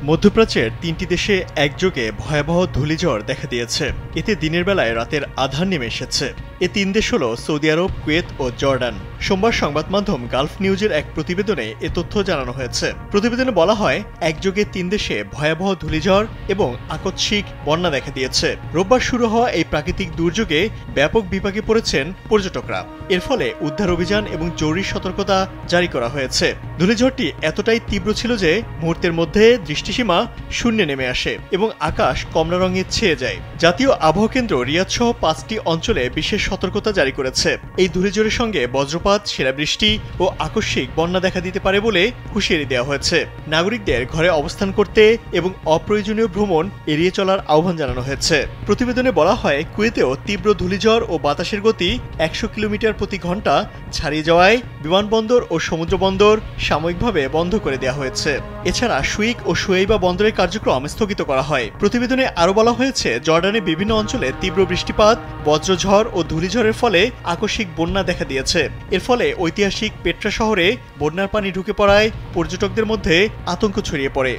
মধ্যপ্রাচ্যের ৩টি দেশে একযোগে ভয়াবহ ধূলিঝড় দেখা দিয়েছে। এতে দিনের বেলায় রাতের আঁধার নেমে এসেছে। এ ৩ দেশ হল সৌদি আরব, কুয়েত ও জর্ডান। সোমবার সংবাদ মাধ্যম গালফ নিউজের এক প্রতিবেদনে এ তথ্য জানানো হয়েছে। প্রতিবেদনে বলা হয়, একযোগে ৩ দেশে ভয়াবহ ধূলিঝড় এবং আকস্মিক বন্যা দেখা দিয়েছে। রোববার শুরু হওয়া এই প্রাকৃতিক দুর্যোগে ব্যাপক বিপাকে পড়েছেন পর্যটকরা। এর ফলে উদ্ধার অভিযান এবং জরুরি সতর্কতা জারি করা হয়েছে। ধূলিঝড়টি এতটাই তীব্র ছিল যে মুহূর্তের মধ্যে দৃষ্টিসীমা শূন্যে নেমে আসে এবং আকাশ কমলা রঙে ছেয়ে যায়। জাতীয় আবহাওয়া কেন্দ্র রিয়াদ সহ ৫টি অঞ্চলে বিশেষ সতর্কতা জারি করেছে। এই ধূলিঝড়ের সঙ্গে বজ্রপাত, শিলাবৃষ্টি ও আকস্মিক বন্যা দেখা দিতে পারে বলে হুঁশিয়ারি দেওয়া হয়েছে। নাগরিকদের ঘরে অবস্থান করতে এবং অপ্রয়োজনীয় ভ্রমণ এড়িয়ে চলার আহ্বান জানানো হয়েছে। প্রতিবেদনে বলা হয়, কুয়েতেও তীব্র ধূলিঝড় ও বাতাসের গতি ১০০ কিলোমিটার প্রতি ঘন্টা ছাড়িয়ে যাওয়ায় বিমানবন্দর ও সমুদ্র বন্দর সাময়িকভাবে বন্ধ করে দেওয়া হয়েছে। এছাড়া সুইক ও সুয়েইবা বন্দরের কার্যক্রম স্থগিত করা হয়। প্রতিবেদনে আরও বলা হয়েছে, জর্ডানের বিভিন্ন অঞ্চলে তীব্র বৃষ্টিপাত, বজ্রঝড় ও ধূলিঝড়ের ফলে আকস্মিক বন্যা দেখা দিয়েছে। এর ফলে ঐতিহাসিক পেট্রা শহরে বন্যার পানি ঢুকে পড়ায় পর্যটকদের মধ্যে আতঙ্ক ছড়িয়ে পড়ে।